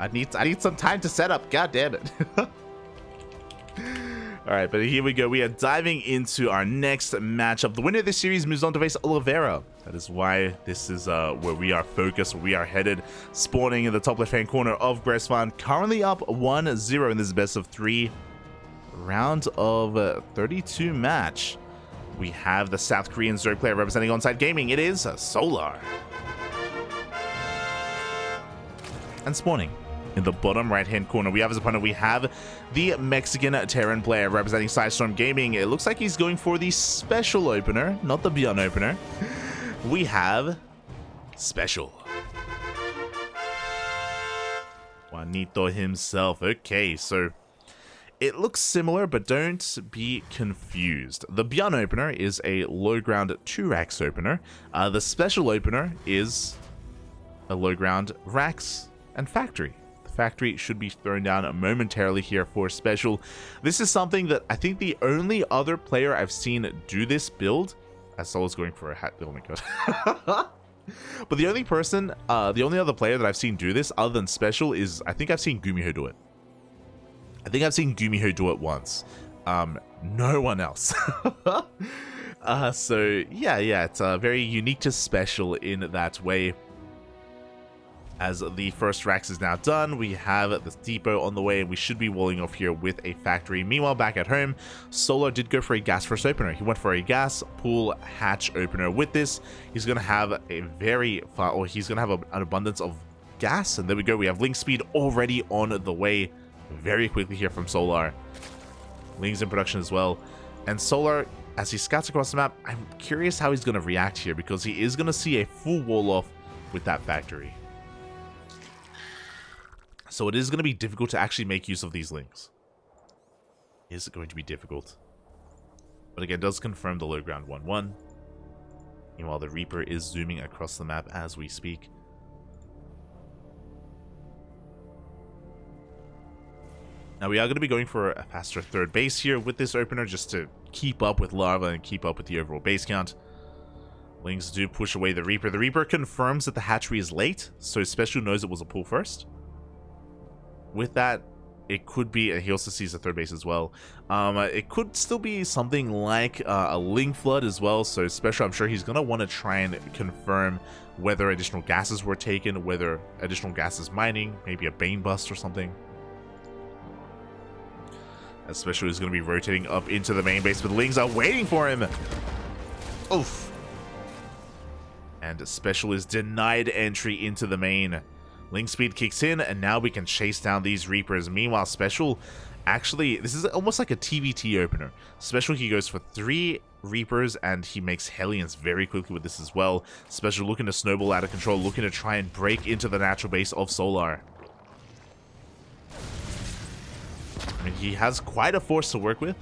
I need some time to set up. God damn it. All right, but here we go. We are diving into our next matchup. The winner of this series moves on to face Oliveira. That is why this is where we are focused, where we are headed. Spawning in the top left-hand corner of Gressvan. Currently up 1-0 in this best of 3 round of 32 match. We have the South Korean Zerg player representing Onside Gaming. It is Solar. And spawning in the bottom right-hand corner, we have as opponent, we have the Mexican Terran player representing Sidestorm Gaming. It looks like he's going for the special opener, not the Beyond opener. We have SpeCial. Juanito himself. Okay, so it looks similar, but don't be confused. The Beyond opener is a low ground 2-Rax opener. The special opener is a low ground Rax and Factory. Factory should be thrown down momentarily here for SpeCial. This is something that I think the only other player I've seen do this build, as Solo's going for a hat build, oh my god. But the only person, the only other player that I've seen do this other than SpeCial is, I think I've seen Gumiho do it. I think I've seen Gumiho do it once. No one else. So yeah, it's very unique to SpeCial in that way. As the first Rax is now done, we have this depot on the way, and we should be walling off here with a factory. Meanwhile, back at home, Solar did go for a gas first opener. He went for a gas pool hatch opener. With this, he's going to have a he's going to have an abundance of gas, and there we go. We have link speed already on the way very quickly here from Solar. Links in production as well. And Solar, as he scouts across the map, I'm curious how he's going to react here, because he is going to see a full wall off with that factory. So it is going to be difficult to actually make use of these links. Is it going to be difficult? But again, does confirm the low ground 1-1. Meanwhile, the Reaper is zooming across the map as we speak. Now we are going to be going for a faster third base here with this opener, just to keep up with Larva and keep up with the overall base count. Lings do push away the Reaper. The Reaper confirms that the hatchery is late, so SpeCial knows it was a pull first. With that, it could be, and he also sees the third base as well. It could still be something like a Link Flood as well. So SpeCial, I'm sure he's going to want to try and confirm whether additional gases were taken, whether additional gases mining, maybe a Bane Bust or something. As SpeCial is going to be rotating up into the main base, but Lings are waiting for him. Oof. And SpeCial is denied entry into the main. Link speed kicks in, and now we can chase down these Reapers. Meanwhile, SpeCial, actually, this is almost like a TVT opener. SpeCial, he goes for 3 Reapers, and he makes Hellions very quickly with this as well. SpeCial looking to snowball out of control, looking to try and break into the natural base of Solar. I mean, he has quite a force to work with.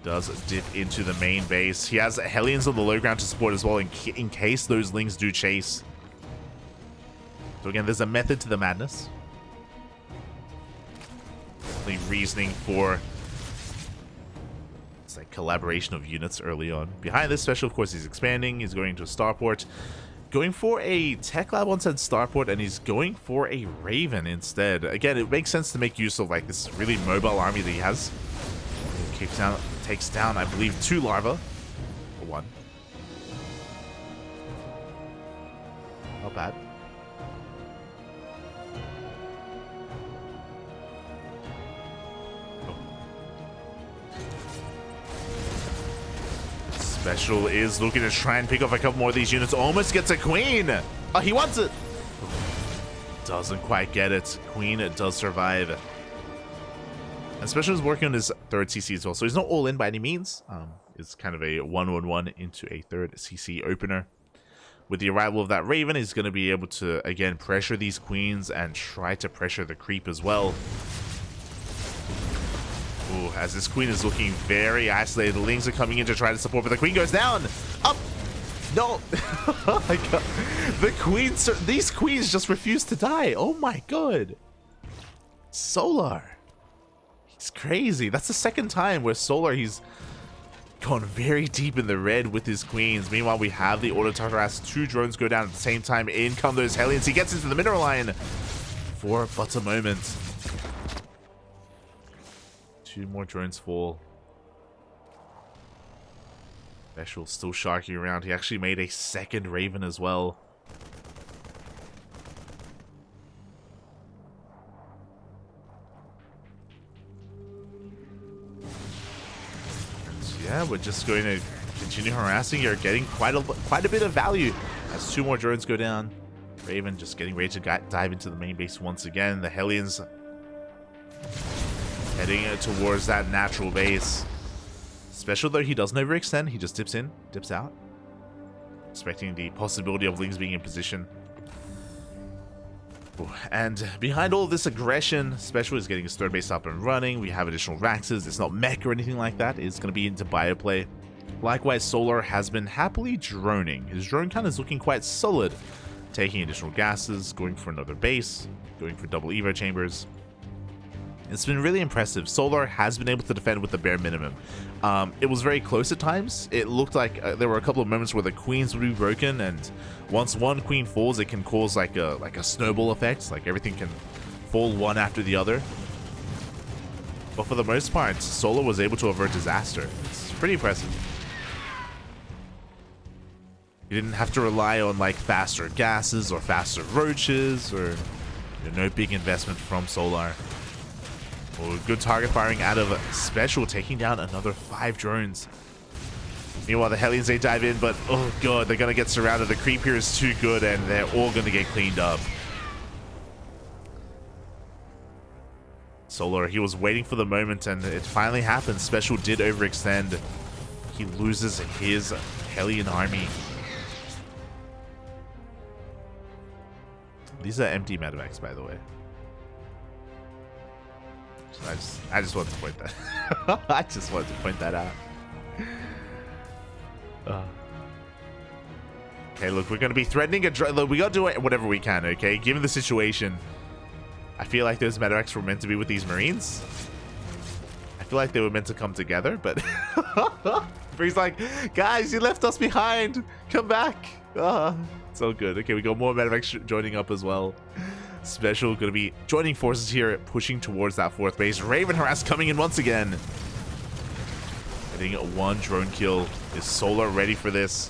Does dip into the main base. He has Hellions on the low ground to support as well in case those Lings do chase. So again, there's a method to the madness. Definitely reasoning for it's like collaboration of units early on. Behind this SpeCial, of course, he's expanding. He's going to a starport. Going for a tech lab on said starport, and he's going for a Raven instead. Again, it makes sense to make use of like this really mobile army that he has. He takes down, I believe, 2 larvae. Or 1. Not bad. Oh. SpeCial is looking to try and pick off a couple more of these units. Almost gets a queen. Oh, he wants it. Doesn't quite get it. Queen does survive. And SpeCial is working on his 3rd CC as well, so he's not all in by any means. It's kind of a 1-1-1 into a 3rd CC opener. With the arrival of that Raven, he's going to be able to, again, pressure these queens and try to pressure the creep as well. Ooh, as this queen is looking very isolated, the Lings are coming in to try to support, but the queen goes down! Up! No! Oh my god. The queens, these queens just refuse to die. Oh my god. Solar. It's crazy. That's the 2nd time where Solar, he's gone very deep in the red with his queens. Meanwhile, we have the auto harass. 2 drones go down at the same time. In come those Hellions. He gets into the mineral line for but a moment. 2 more drones fall. SpeCial still sharking around. He actually made a second Raven as well. Yeah, we're just going to continue harassing. You're getting quite a bit of value as 2 more drones go down. Raven just getting ready to dive into the main base once again. The Hellions heading towards that natural base. SpeCial, though, he doesn't overextend. He just dips in, dips out. Expecting the possibility of Lings being in position. And behind all of this aggression, SpeCial is getting his 3rd base up and running. We have additional Raxes. It's not mech or anything like that. It's going to be into bioplay. Likewise, Solar has been happily droning. His drone count is looking quite solid. Taking additional gases, going for another base, going for double Evo chambers. It's been really impressive. Solar has been able to defend with the bare minimum. It was very close at times. It looked like there were a couple of moments where the queens would be broken, and once one queen falls, it can cause like a snowball effect. Like everything can fall one after the other. But for the most part, Solar was able to avert disaster. It's pretty impressive. You didn't have to rely on like faster gases or faster roaches, or no big investment from Solar. Oh, good target firing out of SpeCial, taking down another 5 drones. Meanwhile, the Hellions, they dive in, but oh god, they're gonna get surrounded. The creep here is too good, and they're all gonna get cleaned up. Solar, he was waiting for the moment, and it finally happened. SpeCial did overextend. He loses his Hellion army. These are empty medevacs, by the way. I just wanted to point that. I just wanted to point that out. Okay, look, we're going to be threatening a look, we got to do whatever we can, okay? Given the situation, I feel like those medevacs were meant to be with these Marines. I feel like they were meant to come together, but Bree's like, guys, you left us behind. Come back. It's all good. Okay, we got more medevacs joining up as well. SpeCial going to be joining forces here, pushing towards that 4th base. Raven harass coming in once again. Getting 1 drone kill. Is Solar ready for this?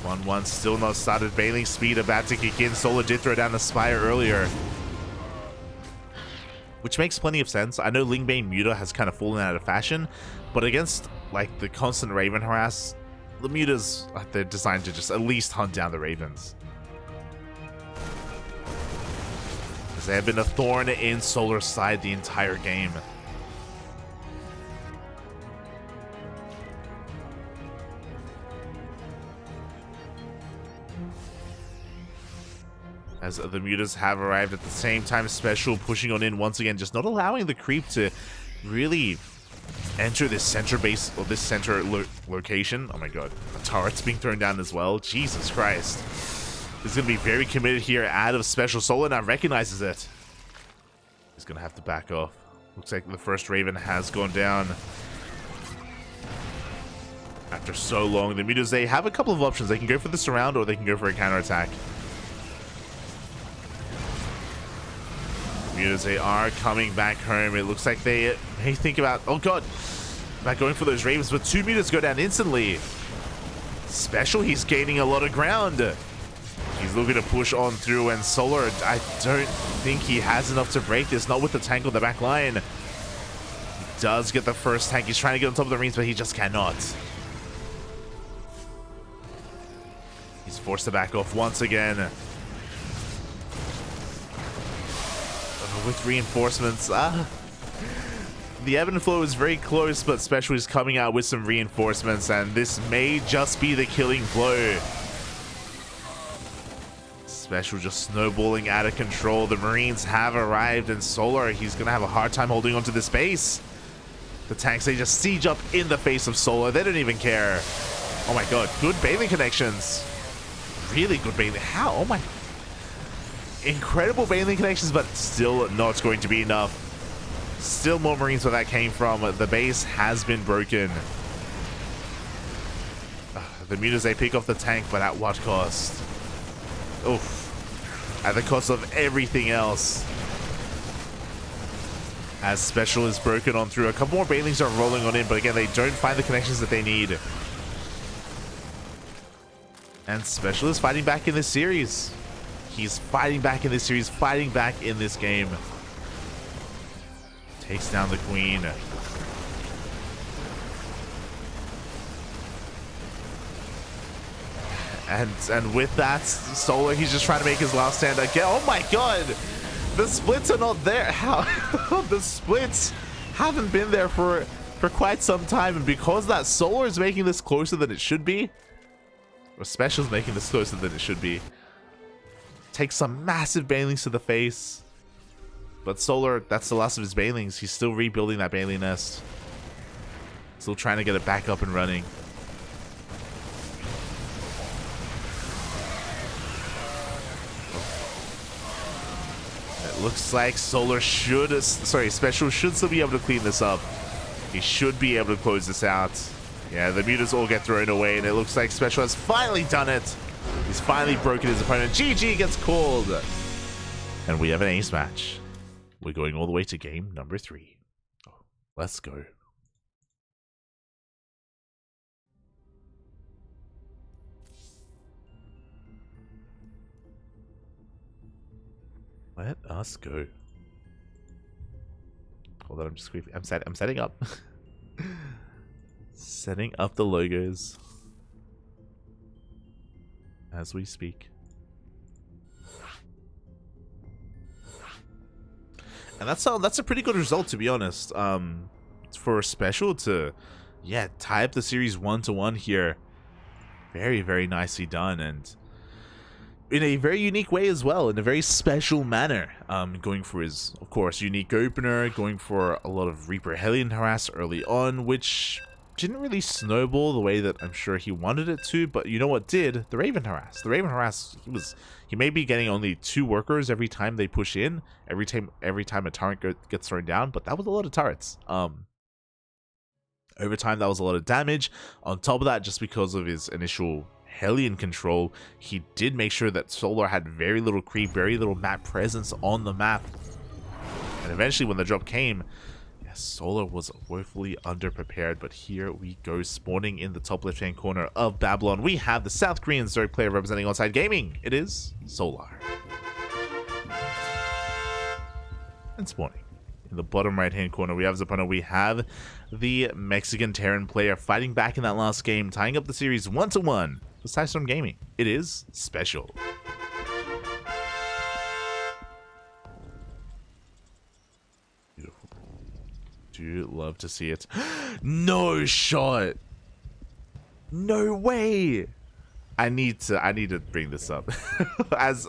1-1 still not started. Bailing speed about to kick in. Solar did throw down the Spire earlier, which makes plenty of sense. I know Lingbane Muta has kind of fallen out of fashion, but against like the constant Raven harass, the Mutas, they're designed to just at least hunt down the Ravens. They have been a thorn in Solar's side the entire game. As the Mutas have arrived at the same time, SpeCial pushing on in once again, just not allowing the creep to really enter this center base, or this center location. Oh my god, a turret's being thrown down as well. Jesus Christ. He's going to be very committed here out of SpeCial. Solar now recognizes it. He's going to have to back off. Looks like the first Raven has gone down. After so long, the Mutas, they have a couple of options. They can go for the surround, or they can go for a counterattack. Mutas, they are coming back home. It looks like they may think about, oh god, about going for those Ravens, but 2 Mutas go down instantly. SpeCial, he's gaining a lot of ground. He's looking to push on through, and Solar, I don't think he has enough to break this, not with the tank on the back line. He does get the first tank. He's trying to get on top of the Marines, but he just cannot. He's forced to back off once again. With reinforcements. The ebb and flow is very close, but SpeCial is coming out with some reinforcements, and this may just be the killing blow. SpeCial just snowballing out of control. The Marines have arrived, and Solar, he's going to have a hard time holding onto this base. The tanks, they just siege up in the face of Solar. They don't even care. Oh my god, good bailing connections. Really good bailing. How? Oh my... Incredible bailing connections, but still not going to be enough. Still more Marines where that came from. The base has been broken. The mutas, they pick off the tank, but at what cost? Oof. At the cost of everything else. As SpeCial is broken on through. A couple more Banelings are rolling on in, but again, they don't find the connections that they need. And SpeCial is fighting back in this series. He's fighting back in this series, fighting back in this game. Takes down the Queen. And with that, Solar, he's just trying to make his last stand again. Oh my god! The splits are not there. How? The splits haven't been there for quite some time, and because that Solar is making this closer than it should be, or SpeCial's making this closer than it should be, takes some massive Banelings to the face. But Solar, that's the last of his Banelings. He's still rebuilding that Baneling nest. Still trying to get it back up and running. It looks like SpeCial should still be able to clean this up. He should be able to close this out. Yeah, the mutas all get thrown away, and it looks like SpeCial has finally done it. He's finally broken his opponent. GG gets called. And we have an ace match. We're going all the way to game number 3. Let's go. Let us go. Hold on, I'm setting up. Setting up the logos as we speak. And that's a pretty good result, to be honest. For SpeCial to, yeah, tie up the series 1-1 here. Very, very nicely done, and in a very unique way as well, in a very special manner. Going for his, of course, unique opener, going for a lot of Reaper Hellion harass early on, which didn't really snowball the way that I'm sure he wanted it to, but you know what did? The Raven harass. The Raven harass, he may be getting only 2 workers every time they push in, every time a turret gets thrown down, but that was a lot of turrets. Over time, that was a lot of damage. On top of that, just because of his initial Hellion control, he did make sure that Solar had very little creep, very little map presence on the map. And eventually, when the drop came, Solar was woefully underprepared, but here we go, spawning in the top left-hand corner of Babylon. We have the South Korean Zerg player representing Onside Gaming. It is Solar. And spawning in the bottom right-hand corner, we have his opponent. We have the Mexican Terran player fighting back in that last game, tying up the series 1-1 for Sidestorm Gaming. It is SpeCial. Do love to see it. No shot. No way. I need to bring this up. As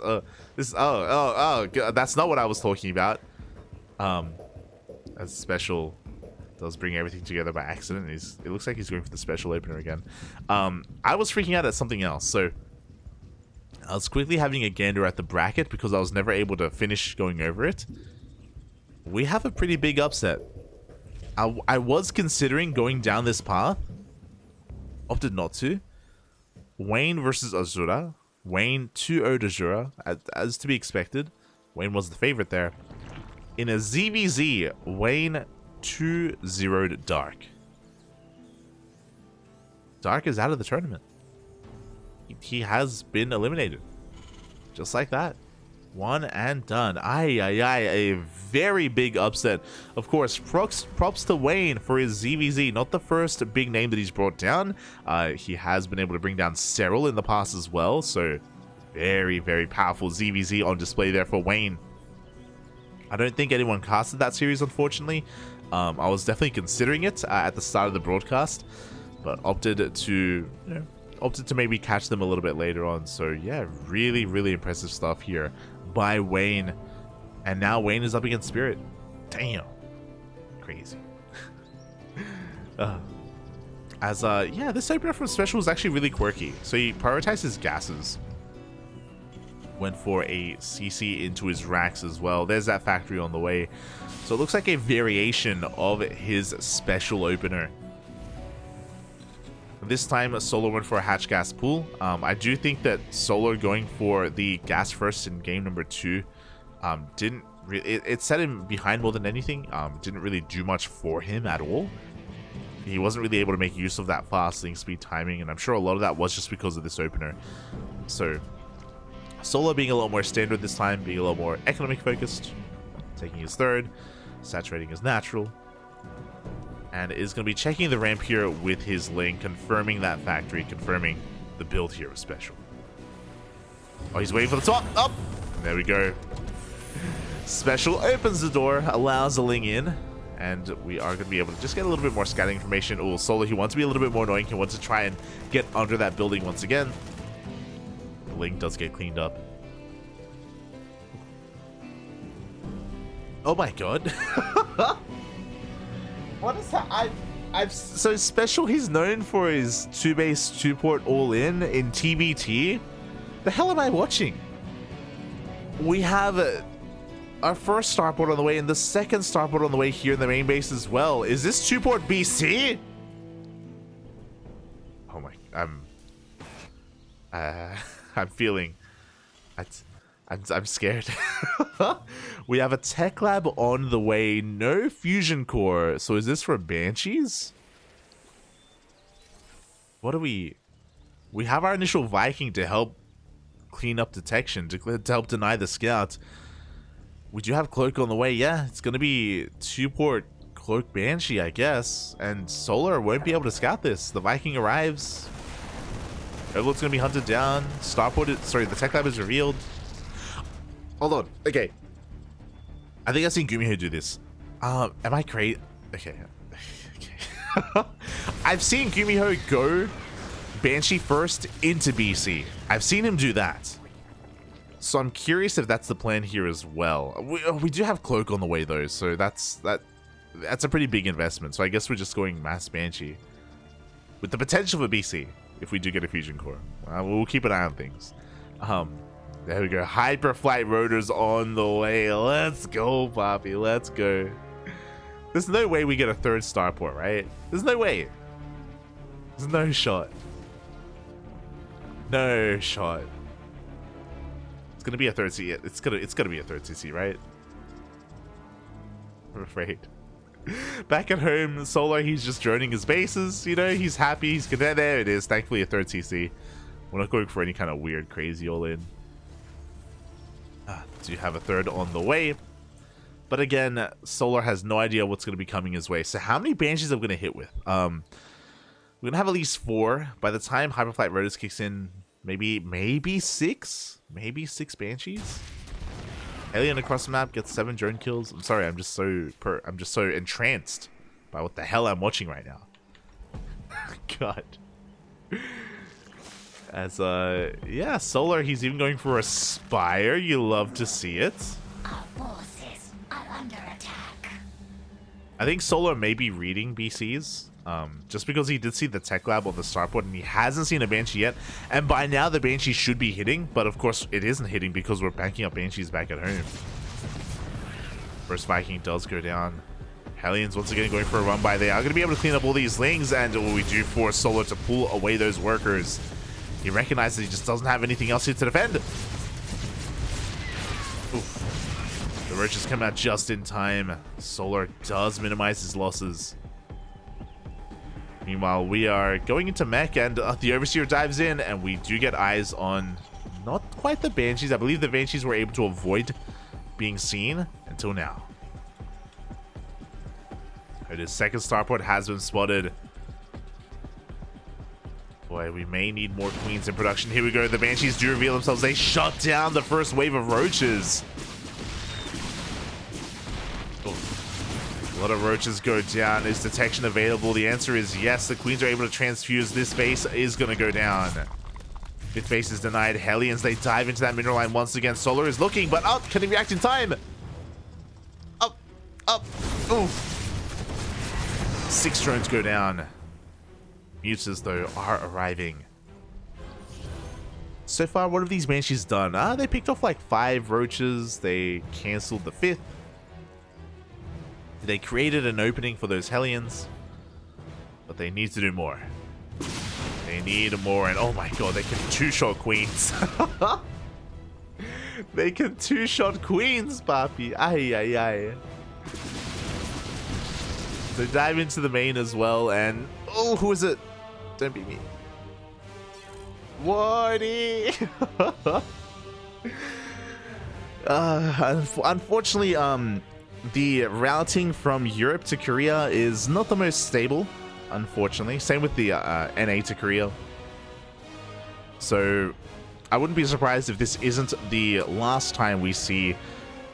this that's not what I was talking about. As SpeCial does bring everything together by accident. It looks like he's going for the SpeCial opener again. I was freaking out at something else, so I was quickly having a gander at the bracket because I was never able to finish going over it. We have a pretty big upset. I was considering going down this path. Opted not to. Wayne versus Azura. Wayne 2-0 to Azura, as to be expected. Wayne was the favorite there. In a ZvZ, Wayne 2-0'd Dark. Dark is out of the tournament. He has been eliminated. Just like that. One and done. A very big upset. Of course, props to Wayne for his ZvZ. Not the first big name that he's brought down. He has been able to bring down Serral in the past as well. So, very, very powerful ZvZ on display there for Wayne. I don't think anyone casted that series, unfortunately. I was definitely considering it at the start of the broadcast, but opted to maybe catch them a little bit later on. So, yeah, really, really impressive stuff here by Wayne. And now Wayne is up against Spirit. Damn. Crazy. Yeah, this opener from SpeCial was actually really quirky. So he prioritizes gases. Went for a CC into his racks as well. There's that factory on the way. So it looks like a variation of his special opener. This time, Solar went for a hatch gas pool. I do think that Solar going for the gas first in game number 2 didn't really... It set him behind more than anything. Didn't really do much for him at all. He wasn't really able to make use of that fast link speed timing, and I'm sure a lot of that was just because of this opener. So, Solar being a lot more standard this time, being a lot more economic focused, taking his third, saturating his natural, and is going to be checking the ramp here with his link, confirming that factory, confirming the build here was special. Oh, he's waiting for the top. Up! There we go. Special opens the door, allows the Ling in, and we are going to be able to just get a little bit more scouting information. Oh, Solar, he wants to be a little bit more annoying. He wants to try and get under that building once again. The Ling does get cleaned up. Oh my god. What is that? I've so special. He's known for his 2-base 2-port all-in TBT. The hell am I watching? We have our first starport on the way and the second starport on the way here in the main base as well. Is this 2-port BC? Oh my, I'm feeling, I'm scared. We have a tech lab on the way, no fusion core. So is this for Banshees? What do we have our initial Viking to help clean up detection, to help deny the scout. We do have Cloak on the way. Yeah, it's going to be 2-port Cloak Banshee, I guess. And Solar won't be able to scout this. The Viking arrives. Overlord's going to be hunted down. Starport, sorry, the tech lab is revealed. Hold on. Okay. I think I've seen Gumiho do this. Am I crazy? Okay. Okay. I've seen Gumiho go Banshee first into BC. I've seen him do that. So I'm curious if that's the plan here as well. We do have Cloak on the way though, so that's a pretty big investment. So I guess we're just going mass Banshee with the potential for BC if we do get a fusion core. We'll keep an eye on things. There we go. Hyper Flight Rotors on the way. Let's go, Poppy. Let's go. There's no way we get a third starport, right? There's no way. There's no shot. No shot. It's gonna be a third CC. It's gonna be a third CC, right? I'm afraid. Back at home, Solar, he's just droning his bases. You know, he's happy. He's content. There it is. Thankfully, a third CC. We're not going for any kind of weird, crazy all-in. Do have a third on the way. But again, Solar has no idea what's going to be coming his way. So how many Banshees are we going to hit with? We're going to have at least 4. By the time Hyperflight Rotors kicks in, maybe 6? Maybe 6 Banshees? Alien across the map gets 7 drone kills. I'm sorry, I'm just so entranced by what the hell I'm watching right now. God. As yeah, Solar, he's even going for a Spire. You love to see it. Our forces are under attack. I think Solar may be reading BCs. Just because he did see the tech lab on the starport and he hasn't seen a Banshee yet. And by now the Banshee should be hitting, but of course it isn't hitting because we're banking up Banshees back at home. First Viking does go down. Hellions once again going for a run by. They are going to be able to clean up all these Lings, and we do force Solar to pull away those workers. He recognizes he just doesn't have anything else here to defend. Oof. The Roaches come out just in time. Solar does minimize his losses. Meanwhile, we are going into mech, and the Overseer dives in, and we do get eyes on not quite the Banshees. I believe the Banshees were able to avoid being seen until now. His second starport has been spotted. Boy, we may need more queens in production. Here we go. The Banshees do reveal themselves. They shut down the first wave of roaches. A lot of roaches go down. Is detection available? The answer is yes. The queens are able to transfuse. This base is going to go down. Fifth base is denied. Hellions, they dive into that mineral line once again. Solar is looking, but up. Can he react in time? Up. Ooh. 6 drones go down. Muses, though, are arriving. So far, what have these Banshees done? They picked off like 5 roaches. They cancelled the 5th. They created an opening for those Hellions. But they need to do more. They need more, and oh my god, they can 2-shot queens. They can 2-shot queens, papi. Ay, ay, ay. So dive into the main as well, and oh, who is it? Don't be me. Wardy. Unfortunately, the routing from Europe to Korea is not the most stable. Unfortunately, same with the NA to Korea. So I wouldn't be surprised if this isn't the last time we see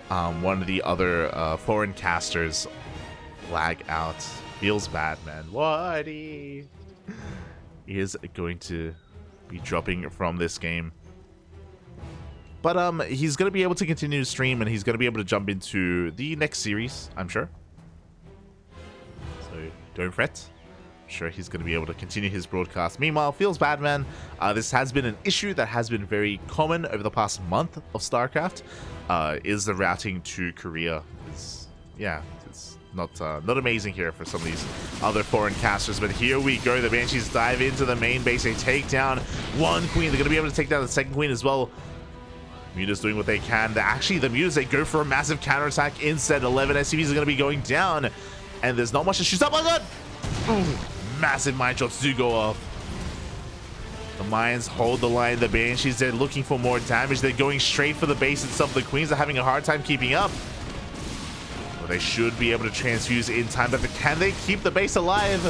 one of the other foreign casters lag out. Feels bad, man. Wardy is going to be dropping from this game. But he's going to be able to continue to stream, and he's going to be able to jump into the next series, I'm sure. So don't fret. I'm sure he's going to be able to continue his broadcast. Meanwhile, feels bad, man. This has been an issue that has been very common over the past month of StarCraft. Is the routing to Korea. It's not amazing here for some of these other foreign casters, but here we go. The Banshees dive into the main base. They take down 1 queen. They're going to be able to take down the 2nd queen as well. Mutas doing what they can. Actually, the Mutas, they go for a massive counterattack instead. 11 SCVs are going to be going down, and there's not much to shoot up. Oh my god! Ooh, massive mine shots do go off. The mines hold the line. The Banshees, they're looking for more damage. They're going straight for the base itself. The queens are having a hard time keeping up. Well, they should be able to transfuse in time, but can they keep the base alive?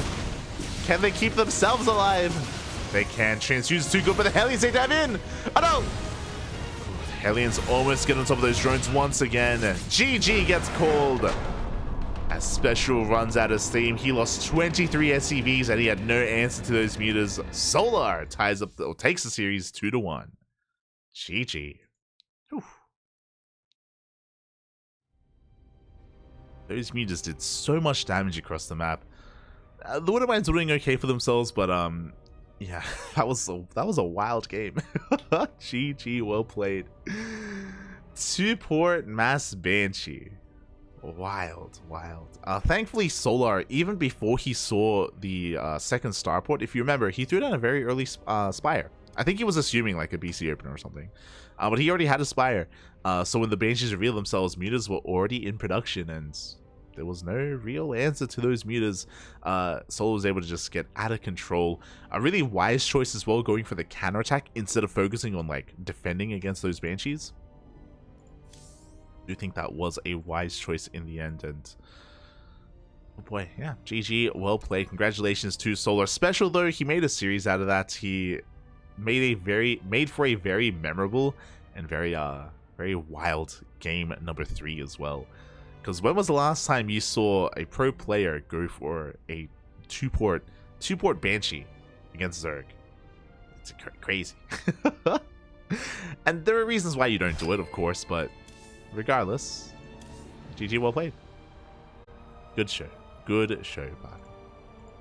Can they keep themselves alive? They can. Transfuse too good, but the Hellions, they dive in. Oh no! Hellions almost get on top of those drones once again. GG gets called as SpeCial runs out of steam. He lost 23 SCVs and he had no answer to those mutas. Solar ties up or takes the series 2-1. GG. Whew. Those mutas did so much damage across the map. The Wintermines were doing okay for themselves, but yeah, that was a wild game. GG, well played. 2-port mass Banshee. Wild. Thankfully, Solar, even before he saw the 2nd starport, if you remember, he threw down a very early Spire. I think he was assuming like a BC opener or something. But he already had a Spire. So when the Banshees revealed themselves, mutas were already in production, and there was no real answer to those mutas. Solar was able to just get out of control. A really wise choice as well, going for the counterattack instead of focusing on like defending against those Banshees. I do think that was a wise choice in the end, and oh boy, yeah, GG, well played. Congratulations to Solar. SpeCial though, he made a series out of that. He made for a very memorable and very wild game number 3 as well. Because when was the last time you saw a pro player go for a 2-port Banshee against Zerg? It's crazy. And there are reasons why you don't do it, of course, but regardless, GG, well played. Good show, Bobby.